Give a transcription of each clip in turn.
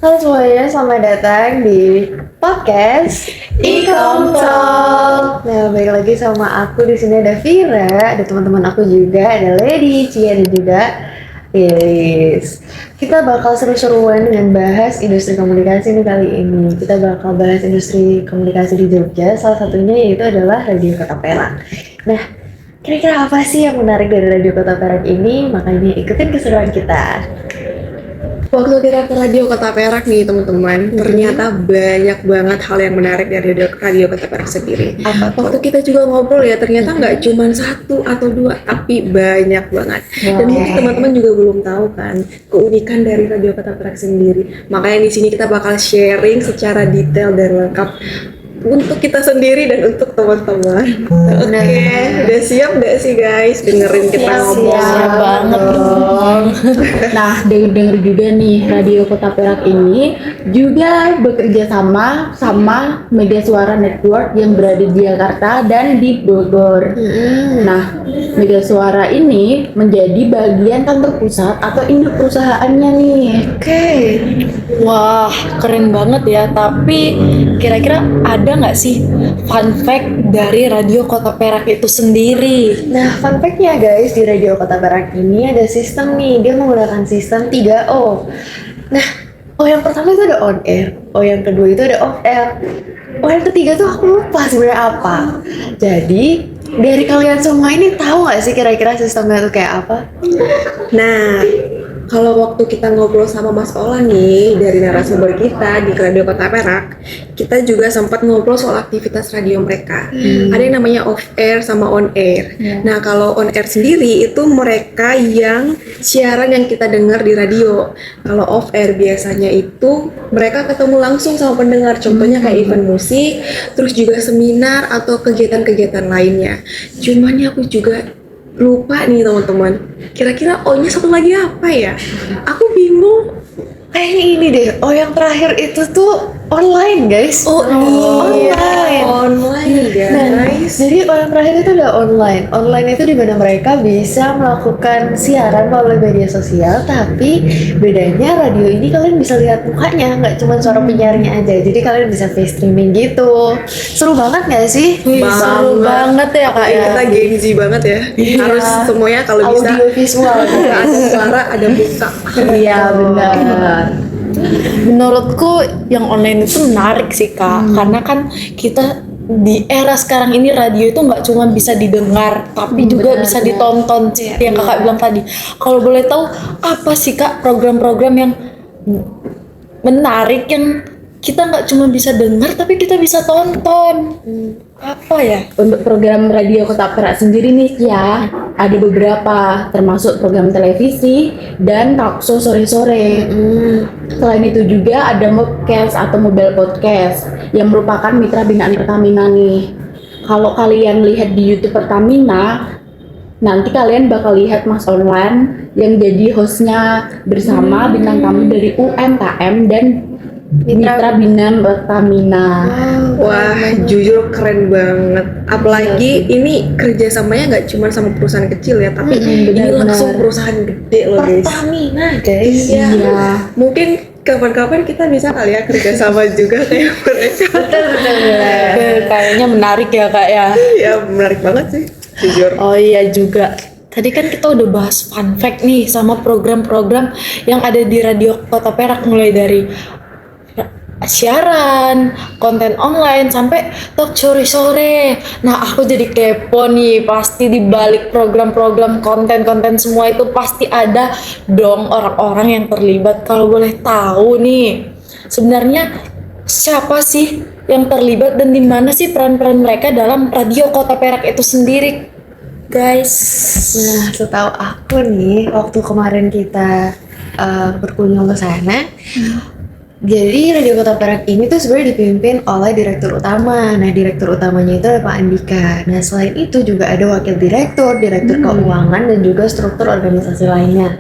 Halo semuanya, selamat datang di podcast Ikom Talk. Nah, balik lagi sama aku di sini ada Vira, ada teman-teman aku juga, ada Lady, Cia dan juga Lilis. Kita bakal seru-seruan dengan bahas industri komunikasi nih kali ini. Kita bakal bahas industri komunikasi di Jogja, salah satunya yaitu adalah Radio Kota Perak. Nah, kira-kira apa sih yang menarik dari Radio Kota Perak ini? Makanya ikutin keseruan kita. Waktu kita ke Radio Kota Perak nih teman-teman, ternyata banyak banget hal yang menarik dari Radio Kota Perak sendiri. Waktu kita juga ngobrol ya, ternyata nggak cuma satu atau dua, tapi banyak banget. Dan mungkin teman-teman juga belum tahu kan keunikan dari Radio Kota Perak sendiri. Makanya di sini kita bakal sharing secara detail dan lengkap untuk kita sendiri dan untuk teman-teman. Oke, udah siap nggak sih guys dengerin kita ngomong? Siap banget dong. Nah, denger juga nih, Radio Kota Perak ini juga bekerja sama Mega Suara Network yang berada di Jakarta dan di Bogor. Nah, Mega Suara ini menjadi bagian kantor pusat atau induk perusahaannya nih. Oke. Wah, keren banget ya. Tapi kira-kira ada nggak sih fun fact dari Radio Kota Perak itu sendiri? Nah, fun fact-nya guys, di Radio Kota Perak ini ada sistem nih, dia menggunakan sistem 3O. Nah, O yang pertama itu ada on air, O yang kedua itu ada off air, O yang ketiga tuh aku lupa sebenarnya apa. Jadi, dari kalian semua ini tahu nggak sih kira-kira sistemnya itu kayak apa? Nah, kalau waktu kita ngobrol sama Mas Ola nih dari narasumber kita di Radio Kota Perak, kita juga sempat ngobrol soal aktivitas radio mereka. Ada yang namanya off air sama on air. Nah, kalau on air sendiri itu mereka yang siaran yang kita dengar di radio. Kalau off air biasanya itu mereka ketemu langsung sama pendengar. Contohnya kayak event musik, terus juga seminar atau kegiatan-kegiatan lainnya. Cuman ya aku juga lupa nih teman-teman, kira-kira O-nya satu lagi apa ya? Aku bingung. Kayaknya ini deh, O yang terakhir itu tuh online guys. Online Nah, guys. jadi O yang terakhir itu udah online. Online itu di mana mereka bisa melakukan siaran melalui media sosial, tapi bedanya radio ini kalian bisa lihat mukanya, nggak cuma suara penyiarnya aja. Jadi kalian bisa face streaming gitu. Seru banget nggak sih? Seru banget ya kak ya. Kita gengsi banget ya. Harus semuanya kalau bisa Audio visual. ada suara, ada muka. Iya benar. Menurutku yang online itu menarik sih kak, karena kan kita di era sekarang ini radio itu nggak cuma bisa didengar, tapi juga bisa ditonton. Seperti yang kakak bilang tadi. Kalau boleh tahu apa sih kak program-program yang menarik yang kita nggak cuma bisa dengar tapi kita bisa tonton? Apa ya? Untuk program Radio Kota Perak sendiri nih ya, ada beberapa termasuk program televisi dan talkshow sore-sore. Selain itu juga ada Mobcast atau Mobile Podcast yang merupakan mitra binaan Pertamina nih. Kalau kalian lihat di YouTube Pertamina, nanti kalian bakal lihat Mas Online yang jadi hostnya bersama bintang tamu dari UMKM dan Mitra Binaan Pertamina. Wah, jujur keren banget. Apalagi ini kerjasamanya nggak cuma sama perusahaan kecil ya, tapi ini langsung perusahaan gede loh guys. Pertamina guys. Iya. Iya. Mungkin kapan-kapan kita bisa kali ya kerjasama juga kayak mereka. Betul. Kayaknya menarik ya kak ya. Ya menarik banget sih, jujur. Oh iya juga. Tadi kan kita udah bahas fun fact nih sama program-program yang ada di Radio Kota Perak, mulai dari siaran, konten online, sampai talk sore-sore. Nah, aku jadi kepo nih, pasti di balik program-program konten-konten semua itu pasti ada dong orang-orang yang terlibat. Kalau boleh tahu nih, sebenarnya siapa sih yang terlibat dan di mana sih peran-peran mereka dalam Radio Kota Perak itu sendiri, guys? Nah, setahu aku nih, waktu kemarin kita berkunjung ke sana, jadi Radio Kota Perak ini tuh sebenarnya dipimpin oleh direktur utama. Nah, direktur utamanya itu ada Pak Andika. Nah, selain itu juga ada wakil direktur, direktur keuangan, dan juga struktur organisasi lainnya.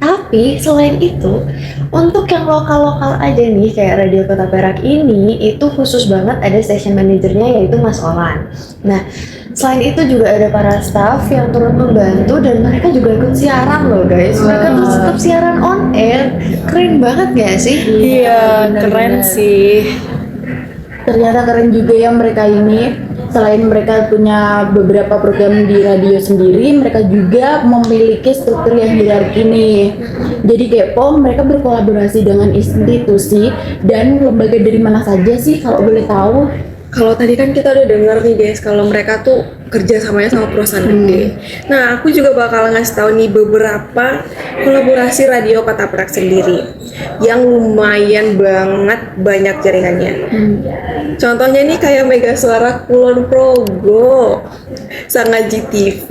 Tapi selain itu, untuk yang lokal-lokal aja nih, kayak Radio Kota Perak ini, itu khusus banget ada station manajernya yaitu Mas Olan. Nah, selain itu juga ada para staff yang turut membantu dan mereka juga ikut siaran loh guys. Mereka tuh tetap siaran on air. Keren banget gak sih? Iya, benar-benar. keren sih. Ternyata keren juga ya mereka ini. Selain mereka punya beberapa program di radio sendiri, mereka juga memiliki struktur yang hierarki nih. Jadi Kepo mereka berkolaborasi dengan institusi dan lembaga dari mana saja sih kalau boleh tahu? Kalau tadi kan kita udah dengar nih guys, kalau mereka tuh kerja samanya sama perusahaan gede. Nah, aku juga bakal ngasih tahu nih beberapa kolaborasi radio Kota Perak sendiri yang lumayan banget banyak jaringannya. Contohnya nih kayak Mega Suara Kulon Progo, Sangaji TV,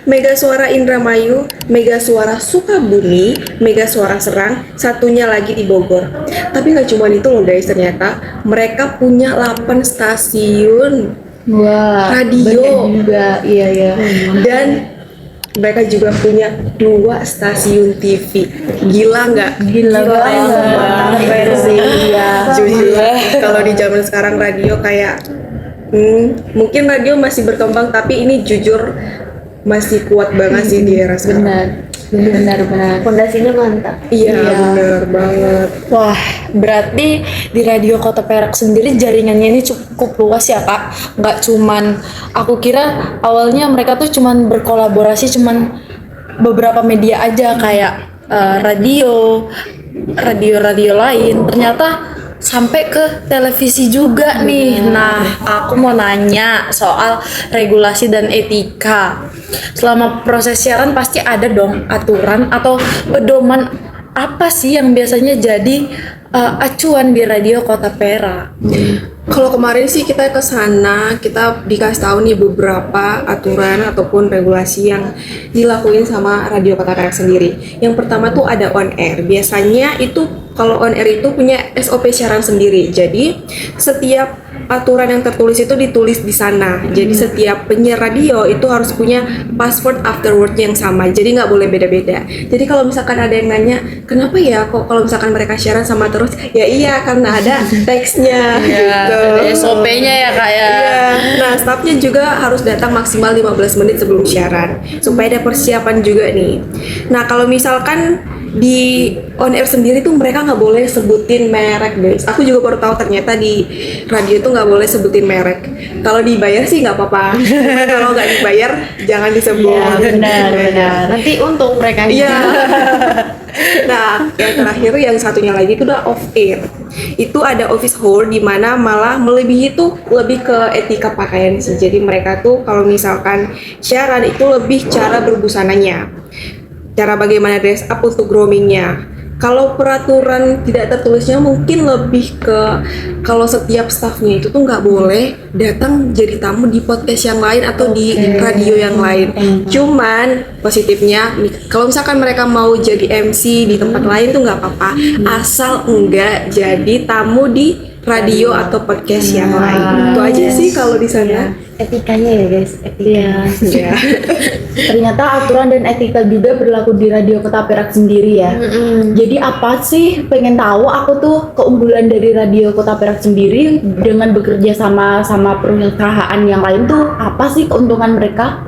Mega Suara Indramayu, Mega Suara Sukabumi, Mega Suara Serang, satunya lagi di Bogor. Tapi nggak cuma itu loh guys, ternyata mereka punya 8 stasiun Wah, radio banyak juga, iya. dan mereka juga punya 2 stasiun TV. Gila nggak? Gila banget. Keren sih. Iya. Jujur, kalau di zaman sekarang radio kayak mungkin radio masih berkembang, tapi ini jujur masih kuat banget sih di era sekarang. Benar. Fondasinya mantap. Iya, bener banget. Wah, berarti di Radio Kota Perak sendiri jaringannya ini cukup luas ya Kak. Nggak cuman, aku kira awalnya mereka tuh cuman berkolaborasi cuman beberapa media aja kayak radio lain. Ternyata sampai ke televisi juga nih. Nah, aku mau nanya soal regulasi dan etika. Selama proses siaran pasti ada dong aturan atau pedoman apa sih yang biasanya jadi acuan di Radio Kota Perak? Kalau kemarin sih kita ke sana, kita dikasih tahu nih beberapa aturan ataupun regulasi yang dilakuin sama Radio Kota Perak sendiri. Yang pertama tuh ada on air. Biasanya itu kalau on air itu punya SOP siaran sendiri. Jadi setiap aturan yang tertulis itu ditulis di sana. Jadi setiap penyiar radio itu harus punya password afterword yang sama. Jadi nggak boleh beda-beda. Jadi kalau misalkan ada yang nanya, kenapa ya kok kalau misalkan mereka siaran sama terus? Ya iya karena ada teksnya. Gitu. SOP-nya ya Kak ya. Iya. Nah, staffnya juga harus datang maksimal 15 menit sebelum siaran supaya ada persiapan juga nih. Nah, kalau misalkan di on air sendiri tuh mereka nggak boleh sebutin merek guys. Aku juga baru tahu ternyata di radio tuh nggak boleh sebutin merek. Kalau dibayar sih nggak apa-apa. Kalau nggak dibayar jangan disebut. Ya, benar. Nanti untung mereka. Iya. Nah, yang terakhir yang satunya lagi itu udah off air. Itu ada office hold di mana malah melebihi itu lebih ke etika pakaian sih. Jadi mereka tuh kalau misalkan siaran itu lebih cara berbusananya. Cara bagaimana dress up untuk groomingnya. Kalau peraturan tidak tertulisnya mungkin lebih ke kalau setiap staffnya itu tuh nggak boleh datang jadi tamu di podcast yang lain atau di radio yang lain. Cuman positifnya kalau misalkan mereka mau jadi MC di tempat lain tuh nggak apa-apa, asal enggak jadi tamu di radio atau podcast yang lain. Itu aja sih kalau di sana. Etikanya ya guys, etika. Ya. Ternyata aturan dan etika juga berlaku di Radio Kota Perak sendiri ya. Jadi apa sih, pengen tahu aku tuh keunggulan dari Radio Kota Perak sendiri dengan bekerja sama perusahaan yang lain tuh apa sih keuntungan mereka?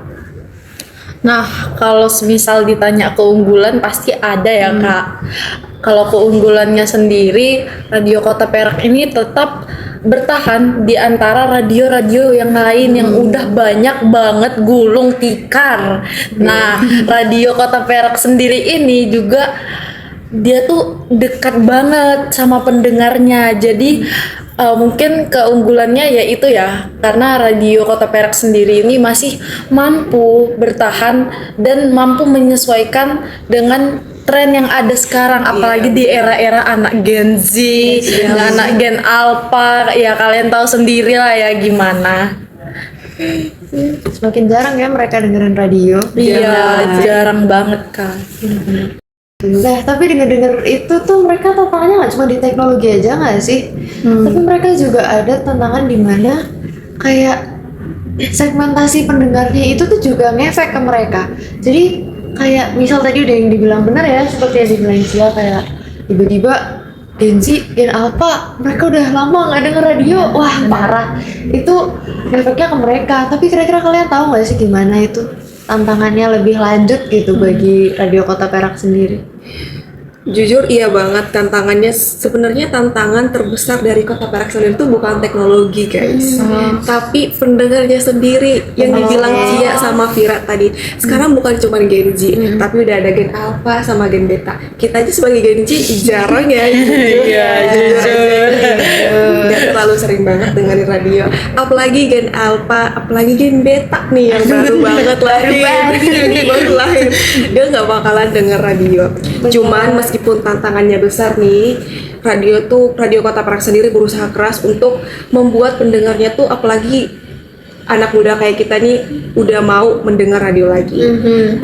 Nah, kalau misal ditanya keunggulan pasti ada ya Kak. Kalau keunggulannya sendiri, Radio Kota Perak ini tetap bertahan di antara radio-radio yang lain yang udah banyak banget gulung tikar. Nah, Radio Kota Perak sendiri ini juga dia tuh dekat banget sama pendengarnya. Jadi mungkin keunggulannya ya itu ya, karena Radio Kota Perak sendiri ini masih mampu bertahan dan mampu menyesuaikan dengan tren yang ada sekarang, apalagi di era-era anak Gen Z, anak Gen Alpha, ya kalian tahu sendiri lah ya gimana. Semakin jarang ya mereka dengerin radio. Iya, jarang banget kan. Nah, tapi denger-denger itu tuh mereka tantangannya nggak cuma di teknologi aja nggak sih? Tapi mereka juga ada tantangan di mana kayak segmentasi pendengarnya itu tuh juga ngefek ke mereka. Jadi kayak misal tadi udah yang dibilang benar ya, seperti yang dibilang Sia, kayak tiba-tiba Gen Z, Gen Alpha, mereka udah lama nggak denger radio, wah parah. Itu efeknya ke mereka. Tapi kira-kira kalian tahu nggak sih gimana itu tantangannya lebih lanjut gitu bagi Radio Kota Perak sendiri? Jujur iya banget, tantangannya sebenarnya tantangan terbesar dari Kota Perak sendiri itu bukan teknologi guys, tapi pendengarnya sendiri yang dibilang Cia sama Vira tadi. Sekarang bukan cuma Gen Z, tapi udah ada Gen Alpha sama Gen Beta. Kita aja sebagai Gen Z jarang ya, jujur. Gak terlalu sering banget dengerin radio. Apalagi Gen Alpha, apalagi Gen Beta nih yang baru banget lahir. Dia nggak bakalan denger radio. Cuman meskipun tantangannya besar nih, Radio Kota Perak sendiri berusaha keras untuk membuat pendengarnya tuh, apalagi anak muda kayak kita nih udah mau mendengar radio lagi.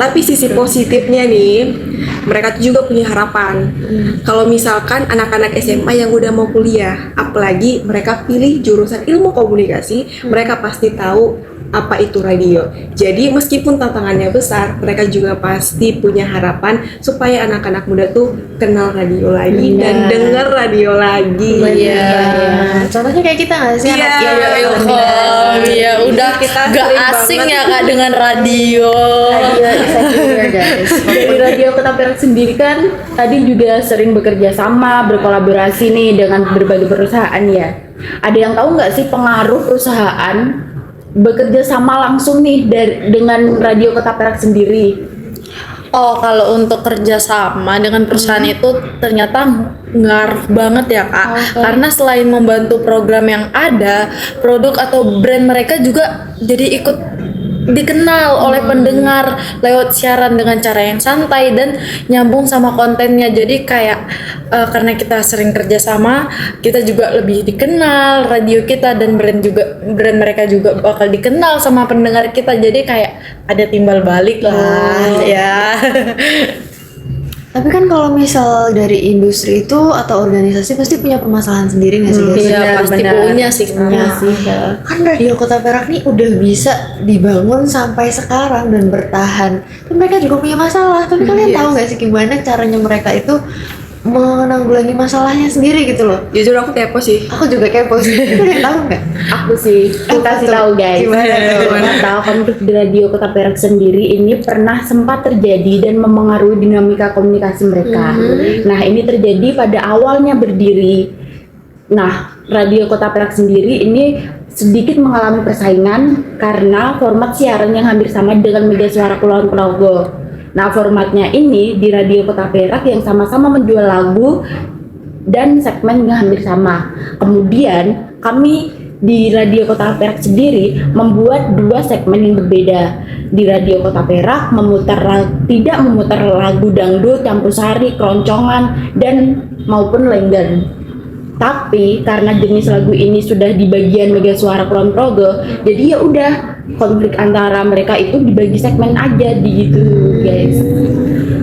Tapi sisi positifnya nih, mereka tuh juga punya harapan. Kalau misalkan anak-anak SMA yang udah mau kuliah, apalagi mereka pilih jurusan ilmu komunikasi, mereka pasti tahu apa itu radio. Jadi meskipun tantangannya besar, mereka juga pasti punya harapan supaya anak-anak muda tuh kenal radio lagi dan dengar radio lagi. Contohnya kayak kita nggak sih? Iya, udah kita gak sering asing banget. ya Kak dengan radio. Radio is everywhere, guys. Dari Radio Kota Perak sendiri kan tadi juga sering bekerja sama, berkolaborasi nih dengan berbagai perusahaan ya. Ada yang tahu nggak sih pengaruh perusahaan bekerja sama langsung nih dengan Radio Kota Perak sendiri? Oh, kalau untuk kerjasama dengan perusahaan itu ternyata ngaruh banget ya Kak. Karena selain membantu program yang ada, produk atau brand mereka juga jadi ikut dikenal oleh pendengar lewat siaran dengan cara yang santai dan nyambung sama kontennya. Jadi kayak karena kita sering kerjasama, kita juga lebih dikenal, radio kita dan brand mereka juga bakal dikenal sama pendengar kita. Jadi kayak ada timbal balik lah ya. Tapi kan kalau misal dari industri itu atau organisasi pasti punya permasalahan sendiri nggak sih guys? Iya pasti punya sih. Kan Radio Kota Perak nih udah bisa dibangun sampai sekarang dan bertahan. Dan mereka juga punya masalah. Tapi kalian tahu nggak sih gimana caranya mereka itu menanggulangi masalahnya sendiri gitu loh? Jujur aku kepo sih. Aku juga kepo sih. Kalian tahu nggak? Aku sih, aku kasih tahu guys. Gimana tuh? Gimana tahu konflik di Radio Kota Perak sendiri ini pernah sempat terjadi dan memengaruhi dinamika komunikasi mereka. Nah, ini terjadi pada awalnya berdiri. Nah, Radio Kota Perak sendiri ini sedikit mengalami persaingan karena format siaran yang hampir sama dengan Mega Suara Kulon Progo. Nah, formatnya ini di Radio Kota Perak yang sama-sama menjual lagu dan segmen yang hampir sama. Kemudian kami di Radio Kota Perak sendiri membuat dua segmen yang berbeda. Di Radio Kota Perak tidak memutar lagu dangdut, campur-sari, keroncongan dan maupun lenggan. Tapi karena jenis lagu ini sudah di bagian Mega Suara Kulon Progo, jadi ya udah konflik antara mereka itu dibagi segmen aja gitu guys.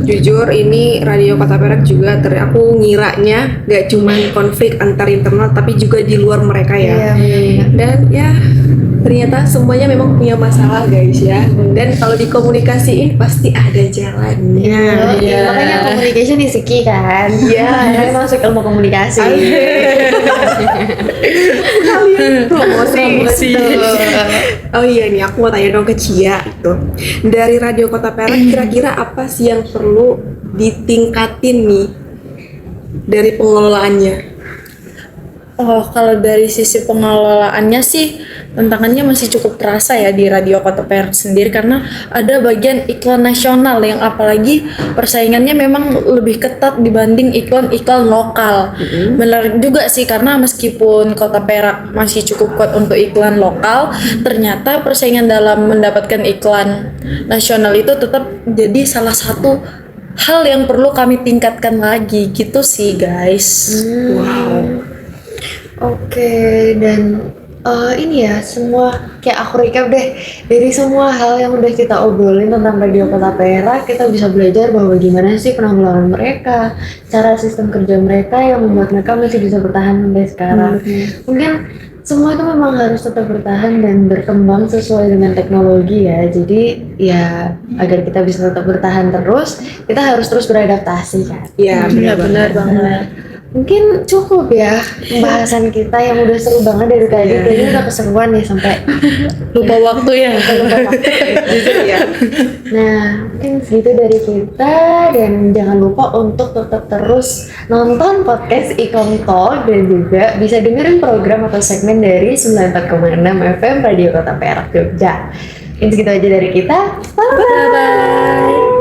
Jujur ini Radio Kota Perak juga aku ngiranya gak cuma konflik antar internal tapi juga di luar mereka ya. Dan ya ternyata semuanya memang punya masalah guys ya. Dan kalau dikomunikasiin pasti ada jalannya. Makanya communication is key kan? Iya. Karena masuk ilmu komunikasi. Promosi. Oh iya nih, aku mau tanya dong ke Cia gitu. Dari Radio Kota Perak kira-kira apa sih yang perlu ditingkatin nih dari pengelolaannya? Oh, kalau dari sisi pengelolaannya sih tantangannya masih cukup terasa ya di Radio Kota Perak sendiri karena ada bagian iklan nasional yang apalagi persaingannya memang lebih ketat dibanding iklan-iklan lokal. Benar juga sih karena meskipun Kota Perak masih cukup kuat untuk iklan lokal, ternyata persaingan dalam mendapatkan iklan nasional itu tetap jadi salah satu hal yang perlu kami tingkatkan lagi gitu sih guys. Wow. Oke, dan ini ya semua kayak aku recap deh dari semua hal yang udah kita obrolin tentang Radio Kota Perak, kita bisa belajar bahwa gimana sih penanggulangan mereka, cara sistem kerja mereka yang membuat mereka masih bisa bertahan sampai sekarang. Mungkin semua itu memang harus tetap bertahan dan berkembang sesuai dengan teknologi ya. Jadi ya agar kita bisa tetap bertahan terus, kita harus terus beradaptasi kan. Iya, benar banget. mungkin cukup ya pembahasan kita yang udah seru banget dari tadi. Kayaknya udah keseruan nih sampai Lupa waktu ya. lupa waktu. Jujur ya. Nah, mungkin segitu dari kita, dan jangan lupa untuk tetap terus nonton podcast Ikom Talk dan juga bisa dengerin program atau segmen dari 94,6 FM Radio Kota Perak Jogja. Ini segitu aja dari kita. Bye bye.